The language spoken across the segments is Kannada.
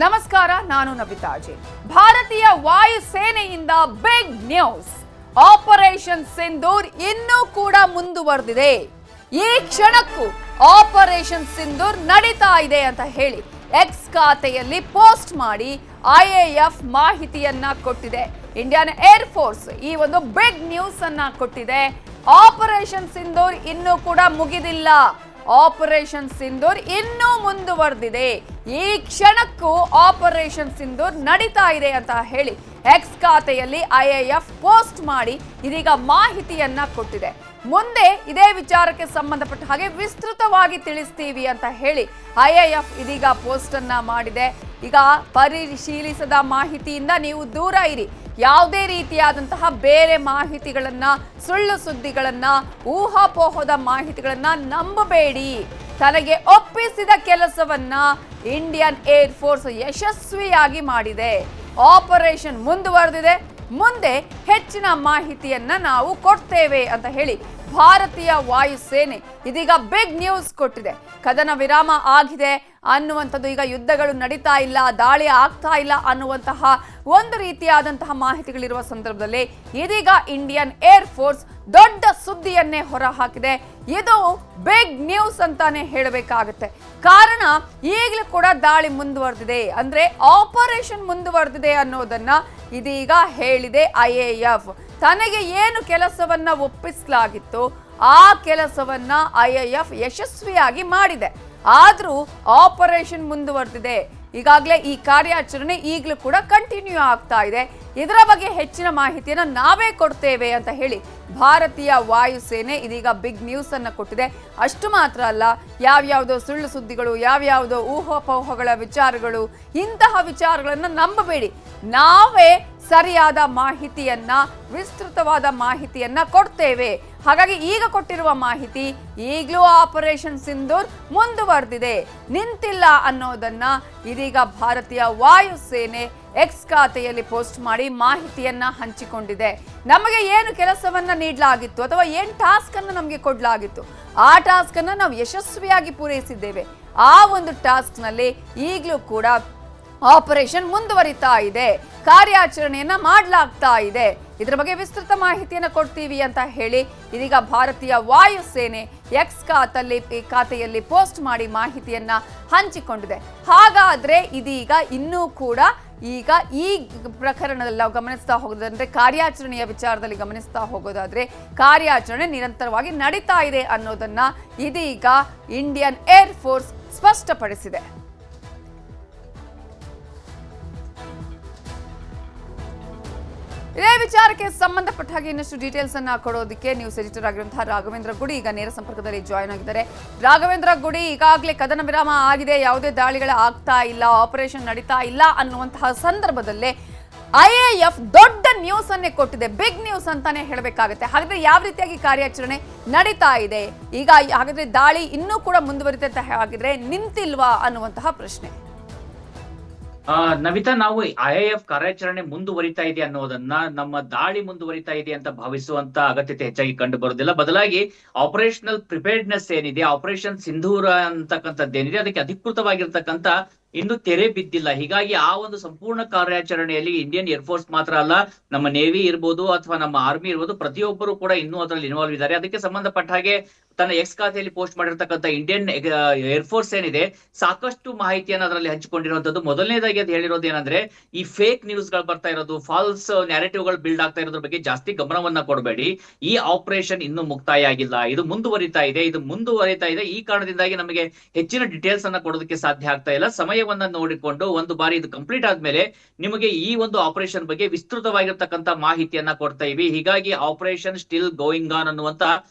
ನಮಸ್ಕಾರ, ನಾನು ನವಿತಾ ಜೆ. ಭಾರತೀಯ ವಾಯುಸೇನೆಯಿಂದ ಬಿಗ್ ನ್ಯೂಸ್. ಆಪರೇಷನ್ ಸಿಂಧೂರ್ ಇನ್ನೂ ಕೂಡ ಮುಂದುವರೆದಿದೆ. ಈ ಕ್ಷಣಕ್ಕೂ ಆಪರೇಷನ್ ಸಿಂಧೂರ್ ನಡೀತಾ ಇದೆ ಅಂತ ಹೇಳಿ ಎಕ್ಸ್ ಖಾತೆಯಲ್ಲಿ ಪೋಸ್ಟ್ ಮಾಡಿ ಐಎಎಫ್ ಮಾಹಿತಿಯನ್ನ ಕೊಟ್ಟಿದೆ. ಇಂಡಿಯನ್ ಏರ್ ಫೋರ್ಸ್ ಈ ಒಂದು ಬಿಗ್ ನ್ಯೂಸ್ ಅನ್ನ ಕೊಟ್ಟಿದೆ. ಆಪರೇಷನ್ ಸಿಂಧೂರ್ ಇನ್ನೂ ಕೂಡ ಮುಗಿದಿಲ್ಲ. ಆಪರೇಷನ್ ಸಿಂಧೂರ್ ಇನ್ನೂ ಮುಂದುವರೆದಿದೆ. ಈ ಕ್ಷಣಕ್ಕೂ ಆಪರೇಷನ್ ಸಿಂಧೂರ್ ನಡೀತಾ ಇದೆ ಅಂತ ಹೇಳಿ ಎಕ್ಸ್ ಖಾತೆಯಲ್ಲಿ ಐಎಎಫ್ ಪೋಸ್ಟ್ ಮಾಡಿ ಇದೀಗ ಮಾಹಿತಿಯನ್ನ ಕೊಟ್ಟಿದೆ. ಮುಂದೆ ಇದೇ ವಿಚಾರಕ್ಕೆ ಸಂಬಂಧಪಟ್ಟ ಹಾಗೆ ವಿಸ್ತೃತವಾಗಿ ತಿಳಿಸ್ತೀವಿ ಅಂತ ಹೇಳಿ ಐಎಎಫ್ ಇದೀಗ ಪೋಸ್ಟ್ ಅನ್ನ ಮಾಡಿದೆ. ಈಗ ಪರಿಶೀಲಿಸದ ಮಾಹಿತಿಯಿಂದ ನೀವು ದೂರ ಇರಿ. ಯಾವುದೇ ರೀತಿಯಾದಂತಹ ಬೇರೆ ಮಾಹಿತಿಗಳನ್ನ, ಸುಳ್ಳು ಸುದ್ದಿಗಳನ್ನ, ಊಹಾಪೋಹದ ಮಾಹಿತಿಗಳನ್ನ ನಂಬಬೇಡಿ. ತನಗೆ ಒಪ್ಪಿಸಿದ ಕೆಲಸವನ್ನ ಇಂಡಿಯನ್ ಏರ್ ಫೋರ್ಸ್ ಯಶಸ್ವಿಯಾಗಿ ಮಾಡಿದೆ. ಆಪರೇಷನ್ ಮುಂದುವರೆದಿದೆ. ಮುಂದೆ ಹೆಚ್ಚಿನ ಮಾಹಿತಿಯನ್ನ ನಾವು ಕೊಡ್ತೇವೆ ಅಂತ ಹೇಳಿ ಭಾರತೀಯ ವಾಯುಸೇನೆ ಇದೀಗ ಬಿಗ್ ನ್ಯೂಸ್ ಕೊಟ್ಟಿದೆ. ಕದನ ವಿರಾಮ ಆಗಿದೆ ಅನ್ನುವಂಥದ್ದು, ಈಗ ಯುದ್ಧಗಳು ನಡೀತಾ ಇಲ್ಲ, ದಾಳಿ ಆಗ್ತಾ ಇಲ್ಲ ಅನ್ನುವಂತಹ ಒಂದು ರೀತಿಯಾದಂತಹ ಮಾಹಿತಿಗಳಿರುವ ಸಂದರ್ಭದಲ್ಲಿ ಇದೀಗ ಇಂಡಿಯನ್ ಏರ್ ಫೋರ್ಸ್ ದೊಡ್ಡ ಸುದ್ದಿಯನ್ನೇ ಹೊರ ಹಾಕಿದೆ. ಇದು ಬಿಗ್ ನ್ಯೂಸ್ ಅಂತಾನೆ ಹೇಳಬೇಕಾಗುತ್ತೆ. ಕಾರಣ ಈಗಲೂ ಕೂಡ ದಾಳಿ ಮುಂದುವರೆದಿದೆ, ಅಂದ್ರೆ ಆಪರೇಷನ್ ಮುಂದುವರೆದಿದೆ ಅನ್ನೋದನ್ನ ಇದೀಗ ಹೇಳಿದೆ ಐಎಎಫ್. ತನಗೆ ಏನು ಕೆಲಸವನ್ನ ಒಪ್ಪಿಸಲಾಗಿತ್ತು ಆ ಕೆಲಸವನ್ನ ಐಎಎಫ್ ಯಶಸ್ವಿಯಾಗಿ ಮಾಡಿದೆ. ಆದ್ರೂ ಆಪರೇಷನ್ ಮುಂದುವರೆದಿದೆ. ಈಗಾಗಲೇ ಈ ಕಾರ್ಯಾಚರಣೆ ಈಗಲೂ ಕೂಡ ಕಂಟಿನ್ಯೂ ಆಗ್ತಾ ಇದೆ. ಇದರ ಬಗ್ಗೆ ಹೆಚ್ಚಿನ ಮಾಹಿತಿಯನ್ನು ನಾವೇ ಕೊಡ್ತೇವೆ ಅಂತ ಹೇಳಿ ಭಾರತೀಯ ವಾಯುಸೇನೆ ಇದೀಗ ಬಿಗ್ ನ್ಯೂಸ್ ಅನ್ನ ಕೊಟ್ಟಿದೆ. ಅಷ್ಟು ಮಾತ್ರ ಅಲ್ಲ, ಯಾವ್ಯಾವುದೋ ಸುಳ್ಳು ಸುದ್ದಿಗಳು, ಯಾವ್ಯಾವುದೋ ಊಹಾಪೋಹಗಳ ವಿಚಾರಗಳು, ಇಂತಹ ವಿಚಾರಗಳನ್ನ ನಂಬಬೇಡಿ. ನಾವೇ ಸರಿಯಾದ ಮಾಹಿತಿಯನ್ನ, ವಿಸ್ತೃತವಾದ ಮಾಹಿತಿಯನ್ನ ಕೊಡ್ತೇವೆ. ಹಾಗಾಗಿ ಈಗ ಕೊಟ್ಟಿರುವ ಮಾಹಿತಿ ಈಗಲೂ ಆಪರೇಷನ್ ಸಿಂಧೂರ್ ಮುಂದುವರೆದಿದೆ, ನಿಂತಿಲ್ಲ ಅನ್ನೋದನ್ನ ಇದೀಗ ಭಾರತೀಯ ವಾಯುಸೇನೆ ಎಕ್ಸ್ ಖಾತೆಯಲ್ಲಿ ಪೋಸ್ಟ್ ಮಾಡಿ ಮಾಹಿತಿಯನ್ನ ಹಂಚಿಕೊಂಡಿದೆ. ನಮಗೆ ಏನು ಕೆಲಸವನ್ನ ನೀಡಲಾಗಿತ್ತು ಅಥವಾ ಏನು ಟಾಸ್ಕ್ ಅನ್ನು ನಮಗೆ ಕೊಡಲಾಗಿತ್ತು ಆ ಟಾಸ್ಕ್ ಅನ್ನು ನಾವು ಯಶಸ್ವಿಯಾಗಿ ಪೂರೈಸಿದ್ದೇವೆ. ಆ ಒಂದು ಟಾಸ್ಕ್ ನಲ್ಲಿ ಈಗಲೂ ಕೂಡ ಆಪರೇಷನ್ ಮುಂದುವರಿತಾ ಇದೆ, ಕಾರ್ಯಾಚರಣೆಯನ್ನ ಮಾಡಲಾಗ್ತಾ ಇದೆ. ಇದರ ಬಗ್ಗೆ ವಿಸ್ತೃತ ಮಾಹಿತಿಯನ್ನು ಕೊಡ್ತೀವಿ ಅಂತ ಹೇಳಿ ಇದೀಗ ಭಾರತೀಯ ವಾಯುಸೇನೆ ಎಕ್ಸ್ ಖಾತೆಯಲ್ಲಿ ಪೋಸ್ಟ್ ಮಾಡಿ ಮಾಹಿತಿಯನ್ನ ಹಂಚಿಕೊಂಡಿದೆ. ಹಾಗಾದ್ರೆ ಇದೀಗ ಇನ್ನೂ ಕೂಡ ಈಗ ಈ ಪ್ರಕರಣದಲ್ಲಿ ನಾವು ಗಮನಿಸ್ತಾ ಹೋಗೋದಂದ್ರೆ, ಕಾರ್ಯಾಚರಣೆಯ ವಿಚಾರದಲ್ಲಿ ಗಮನಿಸ್ತಾ ಹೋಗೋದಾದ್ರೆ ಕಾರ್ಯಾಚರಣೆ ನಿರಂತರವಾಗಿ ನಡೀತಾ ಇದೆ ಅನ್ನೋದನ್ನ ಇದೀಗ ಇಂಡಿಯನ್ ಏರ್ ಫೋರ್ಸ್ ಸ್ಪಷ್ಟಪಡಿಸಿದೆ. ಇದೇ ವಿಚಾರಕ್ಕೆ ಸಂಬಂಧಪಟ್ಟ ಹಾಗೆ ಇನ್ನಷ್ಟು ಡೀಟೇಲ್ಸ್ ಅನ್ನ ಕೊಡೋದಕ್ಕೆ ನ್ಯೂಸ್ ಎಡಿಟರ್ ಆಗಿರುವಂತಹ ರಾಘವೇಂದ್ರ ಗುಡಿ ಈಗ ನೇರ ಸಂಪರ್ಕದಲ್ಲಿ ಜಾಯ್ನ್ ಆಗಿದ್ದಾರೆ. ರಾಘವೇಂದ್ರ ಗುಡಿ, ಈಗಾಗಲೇ ಕದನ ವಿರಾಮ ಆಗಿದೆ, ಯಾವುದೇ ದಾಳಿಗಳು ಆಗ್ತಾ ಇಲ್ಲ, ಆಪರೇಷನ್ ನಡೀತಾ ಇಲ್ಲ ಅನ್ನುವಂತಹ ಸಂದರ್ಭದಲ್ಲೇ ಐಎಎಫ್ ದೊಡ್ಡ ನ್ಯೂಸ್ ಅನ್ನೇ ಕೊಟ್ಟಿದೆ, ಬಿಗ್ ನ್ಯೂಸ್ ಅಂತಾನೆ ಹೇಳಬೇಕಾಗುತ್ತೆ. ಹಾಗಾದ್ರೆ ಯಾವ ರೀತಿಯಾಗಿ ಕಾರ್ಯಾಚರಣೆ ನಡೀತಾ ಇದೆ ಈಗ? ಹಾಗಾದ್ರೆ ದಾಳಿ ಇನ್ನೂ ಕೂಡ ಮುಂದುವರಿತೆ ಅಂತ ಹಾಗಿದ್ರೆ ನಿಂತಿಲ್ವಾ ಅನ್ನುವಂತಹ ಪ್ರಶ್ನೆ. ನವಿತಾ, ನಾವು ಐಎಎಫ್ ಕಾರ್ಯಾಚರಣೆ ಮುಂದುವರಿತಾ ಇದೆ ಅನ್ನೋದನ್ನ ನಮ್ಮ ದಾಳಿ ಮುಂದುವರಿತಾ ಇದೆ ಅಂತ ಭಾವಿಸುವಂತ ಅಗತ್ಯತೆ ಹೆಚ್ಚಾಗಿ ಕಂಡು ಬರುವುದಿಲ್ಲ. ಬದಲಾಗಿ ಆಪರೇಷನಲ್ ಪ್ರಿಪೇರ್ಡ್ನೆಸ್ ಏನಿದೆ, ಆಪರೇಷನ್ ಸಿಂಧೂರ ಅಂತಕ್ಕಂಥದ್ದೇನಿದೆ, ಅದಕ್ಕೆ ಅಧಿಕೃತವಾಗಿರ್ತಕ್ಕಂಥ ಇನ್ನು ತೆರೆ ಬಿದ್ದಿಲ್ಲ. ಹೀಗಾಗಿ ಆ ಒಂದು ಸಂಪೂರ್ಣ ಕಾರ್ಯಾಚರಣೆಯಲ್ಲಿ ಇಂಡಿಯನ್ ಏರ್ ಫೋರ್ಸ್ ಮಾತ್ರ ಅಲ್ಲ, ನಮ್ಮ ನೇವಿ ಇರ್ಬೋದು ಅಥವಾ ನಮ್ಮ ಆರ್ಮಿ ಇರ್ಬೋದು, ಪ್ರತಿಯೊಬ್ಬರು ಕೂಡ ಇನ್ನೂ ಅದರಲ್ಲಿ ಇನ್ವಾಲ್ವ್ ಇದ್ದಾರೆ. ಅದಕ್ಕೆ ಸಂಬಂಧಪಟ್ಟ ಹಾಗೆ ತನ್ನ ಎಕ್ಸ್ ಖಾತೆಯಲ್ಲಿ ಪೋಸ್ಟ್ ಮಾಡಿರ್ತಕ್ಕಂಥ ಇಂಡಿಯನ್ ಏರ್ ಫೋರ್ಸ್ ಏನಿದೆ, ಸಾಕಷ್ಟು ಮಾಹಿತಿಯನ್ನು ಅದರಲ್ಲಿ ಹಂಚಿಕೊಂಡಿರುವಂತದ್ದು. ಮೊದಲನೇದಾಗಿ ಅದು ಹೇಳಿರೋದು ಏನಂದ್ರೆ, ಈ ಫೇಕ್ ನ್ಯೂಸ್ ಗಳು ಬರ್ತಾ ಇರೋದು, ಫಾಲ್ಸ್ ನ್ಯಾರೇಟಿವ್ ಗಳು ಬಿಲ್ಡ್ ಆಗ್ತಾ ಇರೋದ್ರ ಬಗ್ಗೆ ಜಾಸ್ತಿ ಗಮನವನ್ನ ಕೊಡಬೇಡಿ. ಈ ಆಪರೇಷನ್ ಇನ್ನೂ ಮುಕ್ತಾಯ ಆಗಿಲ್ಲ, ಇದು ಮುಂದುವರಿತಾ ಇದೆ. ಈ ಕಾರಣದಿಂದಾಗಿ ನಮಗೆ ಹೆಚ್ಚಿನ ಡೀಟೇಲ್ಸ್ ಅನ್ನ ಕೊಡೋದಕ್ಕೆ ಸಾಧ್ಯ ಆಗ್ತಾ ಇಲ್ಲ. ಸಮಯವನ್ನ ನೋಡಿಕೊಂಡು ಒಂದು ಬಾರಿ ಇದು ಕಂಪ್ಲೀಟ್ ಆದ್ಮೇಲೆ ನಿಮಗೆ ಈ ಒಂದು ಆಪರೇಷನ್ ಬಗ್ಗೆ ವಿಸ್ತೃತವಾಗಿರ್ತಕ್ಕಂಥ ಮಾಹಿತಿಯನ್ನ ಕೊಡ್ತಾ ಇವಿ. ಹೀಗಾಗಿ ಆಪರೇಷನ್ ಸ್ಟಿಲ್ ಗೋಯಿಂಗ್ ಆನ್ ಅನ್ನುವಂತ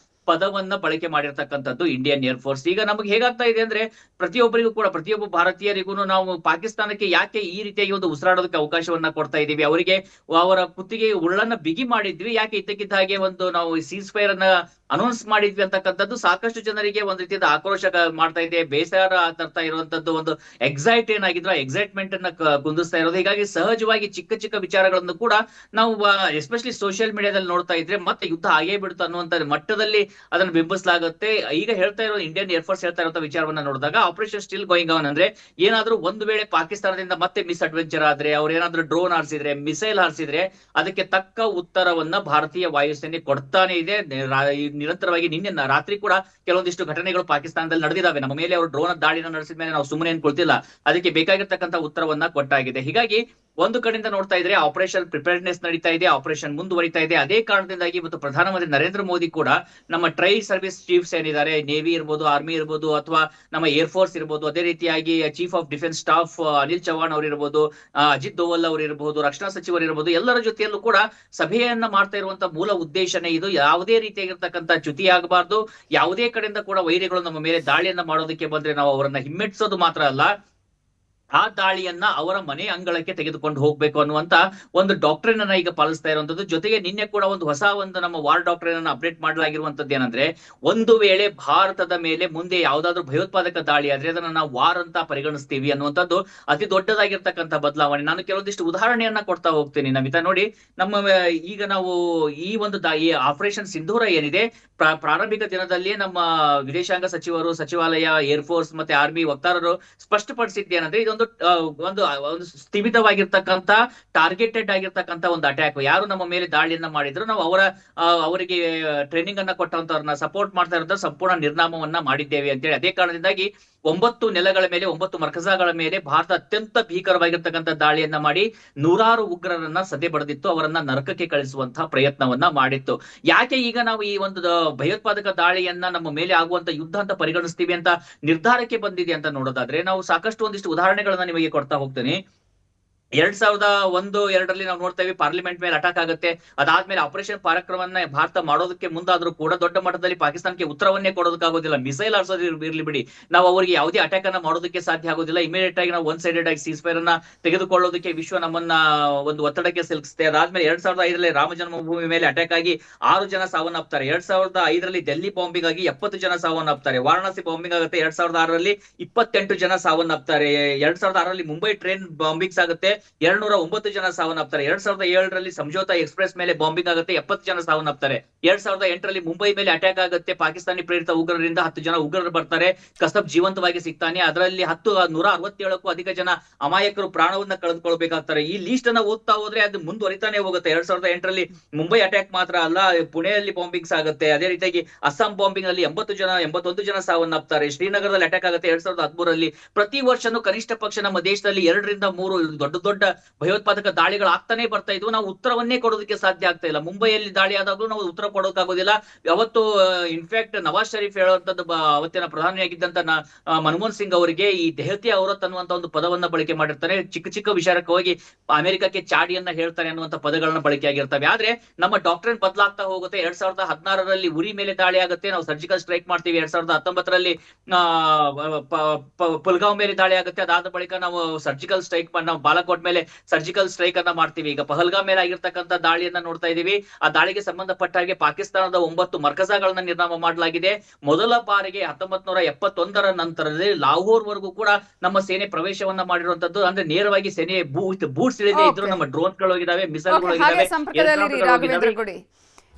ಪದವನ್ನ ಬಳಕೆ ಮಾಡಿರ್ತಕ್ಕಂಥದ್ದು ಇಂಡಿಯನ್ ಏರ್ ಫೋರ್ಸ್. ಈಗ ನಮಗೆ ಹೇಗಾಗ್ತಾ ಇದೆ ಅಂದ್ರೆ, ಪ್ರತಿಯೊಬ್ಬರಿಗೂ ಕೂಡ, ಪ್ರತಿಯೊಬ್ಬ ಭಾರತೀಯರಿಗೂ ನಾವು ಪಾಕಿಸ್ತಾನಕ್ಕೆ ಯಾಕೆ ಈ ರೀತಿಯಾಗಿ ಒಂದು ಉಸಿರಾಡೋದಕ್ಕೆ ಅವಕಾಶವನ್ನ ಕೊಡ್ತಾ ಇದೀವಿ, ಅವರಿಗೆ ಅವರ ಕುತ್ತಿಗೆ ಉಳ್ಳನ್ನ ಬಿಗಿ ಮಾಡಿದ್ವಿ, ಯಾಕೆ ಇದ್ದಕ್ಕಿದ್ದ ಹಾಗೆ ಒಂದು ನಾವು ಸೀಸ್ ಫೈರ್ ಅನ್ನ ಅನೌನ್ಸ್ ಮಾಡಿದ್ವಿ ಅಂತಕ್ಕಂಥದ್ದು ಸಾಕಷ್ಟು ಜನರಿಗೆ ಒಂದ್ ರೀತಿಯಾದ ಆಕ್ರೋಶ ಮಾಡ್ತಾ ಇದೆ, ಬೇಸರ ತರ್ತಾ ಇರುವಂತದ್ದು, ಒಂದು ಎಕ್ಸೈಟ್ ಏನಾಗಿದ್ರು ಎಕ್ಸೈಟ್ಮೆಂಟ್ ಅನ್ನ ಕುಂದಿಸ್ತಾ ಇರೋದು. ಹೀಗಾಗಿ ಸಹಜವಾಗಿ ಚಿಕ್ಕ ಚಿಕ್ಕ ವಿಚಾರಗಳನ್ನು ಕೂಡ ನಾವು ಎಸ್ಪೆಷಲಿ ಸೋಷಿಯಲ್ ಮೀಡಿಯಾದಲ್ಲಿ ನೋಡ್ತಾ ಇದ್ರೆ ಮತ್ತೆ ಯುದ್ಧ ಆಗೇ ಬಿಡುತ್ತೆ ಅನ್ನುವಂತ ಮಟ್ಟದಲ್ಲಿ ಅದನ್ನು ಬಿಂಬಿಸಲಾಗುತ್ತೆ. ಈಗ ಹೇಳ್ತಾ ಇರೋ ಇಂಡಿಯನ್ ಏರ್ಫೋರ್ಸ್ ಹೇಳ್ತಾ ಇರೋ ವಿಚಾರವನ್ನ ನೋಡಿದಾಗ ಆಪರೇಷನ್ ಸ್ಟಿಲ್ ಗೋಯಿಂಗ್ ಆನ್ ಅಂದ್ರೆ ಏನಾದ್ರೂ ಒಂದು ವೇಳೆ ಪಾಕಿಸ್ತಾನದಿಂದ ಮತ್ತೆ ಮಿಸ್ ಅಡ್ವೆಂಚರ್ ಆದ್ರೆ, ಅವ್ರು ಏನಾದ್ರೂ ಡ್ರೋನ್ ಹಾರಿಸಿದ್ರೆ, ಮಿಸೈಲ್ ಹಾರಿಸಿದ್ರೆ ಅದಕ್ಕೆ ತಕ್ಕ ಉತ್ತರವನ್ನ ಭಾರತೀಯ ವಾಯುಸೇನೆ ಕೊಡ್ತಾನೆ ಇದೆ. ನಿರಂತರವಾಗಿ ನಿನ್ನೆ ರಾತ್ರಿ ಕೂಡ ಕೆಲವೊಂದಿಷ್ಟು ಘಟನೆಗಳು ಪಾಕಿಸ್ತಾನದಲ್ಲಿ ನಡೆದಿದ್ದಾವೆ. ನಮ್ಮ ಮೇಲೆ ಅವರು ಡ್ರೋನ್ ದಾಳಿನ ನಡೆಸಿದ ಮೇಲೆ ನಾವು ಸುಮ್ಮನೆ ಕೊಡ್ತಿಲ್ಲ, ಅದಕ್ಕೆ ಬೇಕಾಗಿರ್ತಕ್ಕಂಥ ಉತ್ತರವನ್ನ ಕೊಟ್ಟಾಗಿದೆ. ಹೀಗಾಗಿ ಒಂದು ಕಡೆಯಿಂದ ನೋಡ್ತಾ ಇದ್ರೆ ಆಪರೇಷನ್ ಪ್ರಿಪೇರ್ನೆಸ್ ನಡೀತಾ ಇದೆ, ಆಪರೇಷನ್ ಮುಂದುವರಿತಾ ಇದೆ. ಅದೇ ಕಾರಣದಿಂದಾಗಿ ಇವತ್ತು ಪ್ರಧಾನಮಂತ್ರಿ ನರೇಂದ್ರ ಮೋದಿ ಕೂಡ ನಮ್ಮ ಟ್ರೈ ಸರ್ವಿಸ್ ಚೀಫ್ಸ್ ಏನಿದ್ದಾರೆ, ನೇವಿ ಇರ್ಬೋದು, ಆರ್ಮಿ ಇರ್ಬೋದು, ಅಥವಾ ನಮ್ಮ ಏರ್ ಫೋರ್ಸ್ ಇರ್ಬೋದು, ಅದೇ ರೀತಿಯಾಗಿ chief of defence staff Anil Chauhan ಅವರು ಇರ್ಬೋದು, ಅಜಿತ್ ದೋವಲ್ ಅವರು ಇರಬಹುದು, ರಕ್ಷಣಾ ಸಚಿವರು ಇರ್ಬೋದು, ಎಲ್ಲರ ಜೊತೆಯಲ್ಲೂ ಕೂಡ ಸಭೆಯನ್ನ ಮಾಡ್ತಾ ಇರುವಂತಹ ಮೂಲ ಉದ್ದೇಶನೇ ಇದು. ಯಾವುದೇ ರೀತಿಯಾಗಿರ್ತಕ್ಕಂಥ ಚ್ಯುತಿ ಆಗಬಾರ್ದು, ಯಾವುದೇ ಕಡೆಯಿಂದ ಕೂಡ ವೈರಿಗಳು ನಮ್ಮ ಮೇಲೆ ದಾಳಿಯನ್ನ ಮಾಡೋದಕ್ಕೆ ಬಂದ್ರೆ ನಾವು ಅವರನ್ನ ಹಿಮ್ಮೆಟ್ಟಿಸೋದು ಮಾತ್ರ ಅಲ್ಲ, ಆ ದಾಳಿಯನ್ನ ಅವರ ಮನೆ ಅಂಗಳಕ್ಕೆ ತೆಗೆದುಕೊಂಡು ಹೋಗ್ಬೇಕು ಅನ್ನುವಂತ ಒಂದು ಡಾಕ್ಟ್ರಿನ್ ಅನ್ನ ಈಗ ಪಾಲಿಸ್ತಾ ಇರುವಂತದ್ದು. ಜೊತೆಗೆ ನಿನ್ನೆ ಕೂಡ ಒಂದು ಹೊಸ ನಮ್ಮ ವಾರ್ ಡಾಕ್ಟ್ರಿನ್ ಅನ್ನ ಅಪ್ಡೇಟ್ ಮಾಡಲಾಗಿರುವಂತದ್ದು ಏನಂದ್ರೆ, ಒಂದು ವೇಳೆ ಭಾರತದ ಮೇಲೆ ಮುಂದೆ ಯಾವ್ದಾದ್ರು ಭಯೋತ್ಪಾದಕ ದಾಳಿ ಆದ್ರೆ ಅದನ್ನ ನಾವು ವಾರ್ ಅಂತ ಪರಿಗಣಿಸ್ತೀವಿ ಅನ್ನುವಂಥದ್ದು ಅತಿ ದೊಡ್ಡದಾಗಿರ್ತಕ್ಕಂಥ ಬದಲಾವಣೆ. ನಾನು ಕೆಲವೊಂದಿಷ್ಟು ಉದಾಹರಣೆಯನ್ನ ಕೊಡ್ತಾ ಹೋಗ್ತೀನಿ ನಮಿತಾ. ನೋಡಿ, ನಮ್ಮ ಈಗ ನಾವು ಈ ಒಂದು ಈ ಆಪರೇಷನ್ ಸಿಂಧೂರ ಏನಿದೆ, ಪ್ರಾರಂಭಿಕ ದಿನದಲ್ಲಿ ನಮ್ಮ ವಿದೇಶಾಂಗ ಸಚಿವರು, ಸಚಿವಾಲಯ, ಏರ್ ಫೋರ್ಸ್ ಮತ್ತೆ ಆರ್ಮಿ ವಕ್ತಾರರು ಸ್ಪಷ್ಟಪಡಿಸಿದ್ದೇನಂದ್ರೆ ಇದೊಂದು ಒಂದು ಸ್ಥಿಮಿತವಾಗಿರ್ತಕ್ಕಂಥ ಟಾರ್ಗೆಟೆಡ್ ಆಗಿರ್ತಕ್ಕಂಥ ಒಂದು ಅಟ್ಯಾಕ್. ಯಾರು ನಮ್ಮ ಮೇಲೆ ದಾಳಿಯನ್ನ ಮಾಡಿದ್ರು ನಾವು ಅವರಿಗೆ ಟ್ರೈನಿಂಗ್ ಅನ್ನ ಕೊಟ್ಟಂತವ್ರನ್ನ ಸಪೋರ್ಟ್ ಮಾಡ್ತಾ ಇರೋದ್ರ ಸಂಪೂರ್ಣ ನಿರ್ನಾಮವನ್ನ ಮಾಡಿದ್ದೇವೆ ಅಂತೇಳಿ. ಅದೇ ಕಾರಣದಿಂದಾಗಿ 9 ನೆಲೆಗಳ ಮೇಲೆ, 9 ಮರ್ಕಜಾಗಳ ಮೇಲೆ ಭಾರತ ಅತ್ಯಂತ ಭೀಕರವಾಗಿರ್ತಕ್ಕಂಥ ದಾಳಿಯನ್ನ ಮಾಡಿ ನೂರಾರು ಉಗ್ರರನ್ನ ಸದೆ ಬಡಿದಿತ್ತು, ಅವರನ್ನ ನರಕಕ್ಕೆ ಕಳಿಸುವಂತಹ ಪ್ರಯತ್ನವನ್ನ ಮಾಡಿತ್ತು. ಯಾಕೆ ಈಗ ನಾವು ಈ ಒಂದು ಭಯೋತ್ಪಾದಕ ದಾಳಿಯನ್ನ ನಮ್ಮ ಮೇಲೆ ಆಗುವಂತ ಯುದ್ಧ ಅಂತ ಪರಿಗಣಿಸ್ತೀವಿ ಅಂತ ನಿರ್ಧಾರಕ್ಕೆ ಬಂದಿದೆ ಅಂತ ನೋಡೋದಾದ್ರೆ, ನಾವು ಸಾಕಷ್ಟು ಒಂದಿಷ್ಟು ಉದಾಹರಣೆಗಳನ್ನ ನಿಮಗೆ ಕೊಡ್ತಾ ಹೋಗ್ತೀನಿ. 2001-2ರಲ್ಲಿ ನಾವು ನೋಡ್ತೇವೆ, ಪಾರ್ಲಿಮೆಂಟ್ ಮೇಲೆ ಅಟ್ಯಾಕ್ ಆಗುತ್ತೆ. ಅದಾದ್ಮೇಲೆ ಆಪರೇಷನ್ ಪರಾಕ್ರಮವನ್ನ ಭಾರತ ಮಾಡೋದಕ್ಕೆ ಮುಂದಾದ್ರೂ ಕೂಡ ದೊಡ್ಡ ಮಟ್ಟದಲ್ಲಿ ಪಾಕಿಸ್ತಾನಕ್ಕೆ ಉತ್ತರವನ್ನೇ ಕೊಡೋದಕ್ಕಾಗೋದಿಲ್ಲ. ಮಿಸೈಲ್ ಆರ್ಸೋದು ಇರ್ಲಿ ಬಿಡಿ, ನಾವು ಅವರಿಗೆ ಯಾವುದೇ ಅಟ್ಯಾಕ್ ಅನ್ನ ಮಾಡೋದಕ್ಕೆ ಸಾಧ್ಯ ಆಗೋದಿಲ್ಲ. ಇಮಿಡಿಯೇಟ್ ಆಗಿ ನಾವು ಒನ್ ಸೈಡೆಡ್ ಆಗಿ ಸೀಸ್ ಫೈರ್ ಅನ್ನ ತೆಗೆದುಕೊಳ್ಳೋದಕ್ಕೆ ವಿಶ್ವ ನಮ್ಮನ್ನ ಒಂದು ಒತ್ತಡಕ್ಕೆ ಸಿಲುಕಿಸುತ್ತೆ. ಅದಾದ್ಮೇಲೆ 2005ರಲ್ಲಿ ರಾಮ ಜನ್ಮಭೂಮಿ ಮೇಲೆ ಅಟ್ಯಾಕ್ ಆಗಿ 6 ಜನ ಸಾವನ್ನಪ್ತಾರೆ. 2005ರಲ್ಲಿ ಡೆಲ್ಲಿ ಬಾಂಬಿಂಗ್ ಆಗಿ 70 ಜನ ಸಾವನ್ನಪ್ತಾರೆ. ವಾರಣಾಸಿ ಬಾಂಬಿಂಗ್ ಆಗುತ್ತೆ. 2006ರಲ್ಲಿ 28 ಜನ ಸಾವನ್ನಪ್ತಾರೆ. 2006ರಲ್ಲಿ ಮುಂಬೈ ಟ್ರೈನ್ ಬಾಂಬಿಂಗ್ಸ್ ಆಗುತ್ತೆ, 209 ಜನ ಸಾವನ್ನಪ್ತಾರೆ. 2007ರಲ್ಲಿ ಸಂಜೋತಾ ಎಕ್ಸ್ಪ್ರೆಸ್ ಮೇಲೆ ಬಾಂಬಿಂಗ್ ಆಗುತ್ತೆ, 70 ಜನ ಸಾವನ್ನಪ್ತಾರೆ. 2008ರಲ್ಲಿ ಮುಂಬೈ ಮೇಲೆ ಅಟ್ಯಾಕ್ ಆಗುತ್ತೆ, ಪಾಕಿಸ್ತಾನಿ ಪ್ರೇರಿತ ಉಗ್ರರಿಂದ 10 ಜನ ಉಗ್ರರು ಬರ್ತಾರೆ, ಕಸಬ್ ಜೀವಂತವಾಗಿ ಸಿಗ್ತಾನೆ. ಅದರಲ್ಲಿ 167ಕ್ಕೂ ಅಧಿಕ ಜನ ಅಮಾಯಕರು ಪ್ರಾಣವನ್ನ ಕಳೆದುಕೊಳ್ಬೇಕಾಗ್ತಾರೆ. ಈ ಲೀಸ್ಟ್ ಅನ್ನ ಓದ್ತಾ ಹೋದ್ರೆ ಅದು ಮುಂದುವರಿತಾನೆ ಹೋಗುತ್ತೆ. 2008ರಲ್ಲಿ ಮುಂಬೈ ಅಟ್ಯಾಕ್ ಮಾತ್ರ ಅಲ್ಲ, ಪುಣೆಯಲ್ಲಿ ಬಾಂಬಿಂಗ್ಸ್ ಆಗುತ್ತೆ. ಅದೇ ರೀತಿಯಾಗಿ ಅಸ್ಸಾಂ ಬಾಂಬಿಂಗ್ ಅಲ್ಲಿ 81 ಜನ ಸಾವನ್ನಪ್ತಾರೆ. ಶ್ರೀನಗರದಲ್ಲಿ ಅಟ್ಯಾಕ್ ಆಗುತ್ತೆ 2013ರಲ್ಲಿ. ಪ್ರತಿ ವರ್ಷನೂ ಕನಿಷ್ಠ ಪಕ್ಷ ನಮ್ಮ ದೇಶದಲ್ಲಿ 2ರಿಂದ 3 ದೊಡ್ಡ ಭಯೋತ್ಪಾದಕ ದಾಳಿಗಳು ಆಗ್ತಾನೆ ಬರ್ತಾ ಇದ್ವು. ನಾವು ಉತ್ತರವನ್ನೇ ಕೊಡೋದಕ್ಕೆ ಸಾಧ್ಯ ಆಗ್ತಾ ಇಲ್ಲ. ಮುಂಬೈಯಲ್ಲಿ ದಾಳಿ ಆದಾಗ್ಲೂ ನಾವು ಉತ್ತರ ಕೊಡೋಕ್ಕಾಗೋದಿಲ್ಲ. ಅವತ್ತು ಇನ್ಫ್ಯಾಕ್ಟ್ ನವಾಜ್ ಶರೀಫ್ ಹೇಳುವಂತದ್ದು, ಅವತ್ತಿನ ಪ್ರಧಾನಿಯಾಗಿದ್ದಂತ ಮನಮೋಹನ್ ಸಿಂಗ್ ಅವರಿಗೆ ಈ ದೆಹತಿ ಔರತ್ ಅನ್ನುವಂತ ಒಂದು ಪದವನ್ನ ಬಳಕೆ ಮಾಡಿರ್ತಾರೆ. ಚಿಕ್ಕ ಚಿಕ್ಕ ವಿಚಾರಕ್ಕೆ ಹೋಗಿ ಅಮೆರಿಕಕ್ಕೆ ಚಾಡಿಯನ್ನ ಹೇಳ್ತಾರೆ ಅನ್ನುವಂತ ಪದಗಳನ್ನ ಬಳಕೆ ಆಗಿರ್ತವೆ. ಆದ್ರೆ ನಮ್ಮ ಡಾಕ್ಟ್ರಿನ್ ಬದಲಾಗ್ತಾ ಹೋಗುತ್ತೆ. 2016ರಲ್ಲಿ ಉರಿ ಮೇಲೆ ದಾಳಿ ಆಗುತ್ತೆ, ನಾವು ಸರ್ಜಿಕಲ್ ಸ್ಟ್ರೈಕ್ ಮಾಡ್ತೀವಿ. 2019ರಲ್ಲಿ ಪುಲ್ಗಾಂವ್ ಮೇಲೆ ದಾಳಿ ಆಗುತ್ತೆ, ಅದಾದ ಬಳಿಕ ನಾವು ಸರ್ಜಿಕಲ್ ಸ್ಟ್ರೈಕ್ ನಾವು ಬಾಲಾಕೋಟ್ ಮೇಲೆ ಸರ್ಜಿಕಲ್ ಸ್ಟ್ರೈಕ್ ಅನ್ನ ಮಾಡ್ತೀವಿ. ಈಗ ಪಹಲ್ಗಾಮ್ ಮೇಲೆ ಆಗಿರ್ತಕ್ಕಂಥ ದಾಳಿಯನ್ನ ನೋಡ್ತಾ ಇದೀವಿ. ಆ ದಾಳಿಗೆ ಸಂಬಂಧಪಟ್ಟ ಹಾಗೆ ಪಾಕಿಸ್ತಾನದ 9 ಮರ್ಕಜಾಗಳನ್ನ ನಿರ್ನಾಮ ಮಾಡಲಾಗಿದೆ. ಮೊದಲ ಬಾರಿಗೆ 1971ರ ನಂತರದಲ್ಲಿ ಲಾಹೋರ್ ವರೆಗೂ ಕೂಡ ನಮ್ಮ ಸೇನೆ ಪ್ರವೇಶವನ್ನ ಮಾಡಿರುವಂತದ್ದು. ಅಂದ್ರೆ ನೇರವಾಗಿ ಸೇನೆ ಬೂಟ್ಸ್ ಇಳಿದೇ ಇದ್ರು. ನಮ್ಮ ಡ್ರೋನ್ ಗಳು ಹೋಗಿದಾವೆ, ಮಿಸೈಲ್ ಗಳು ಹೋಗಿದಾವೆ.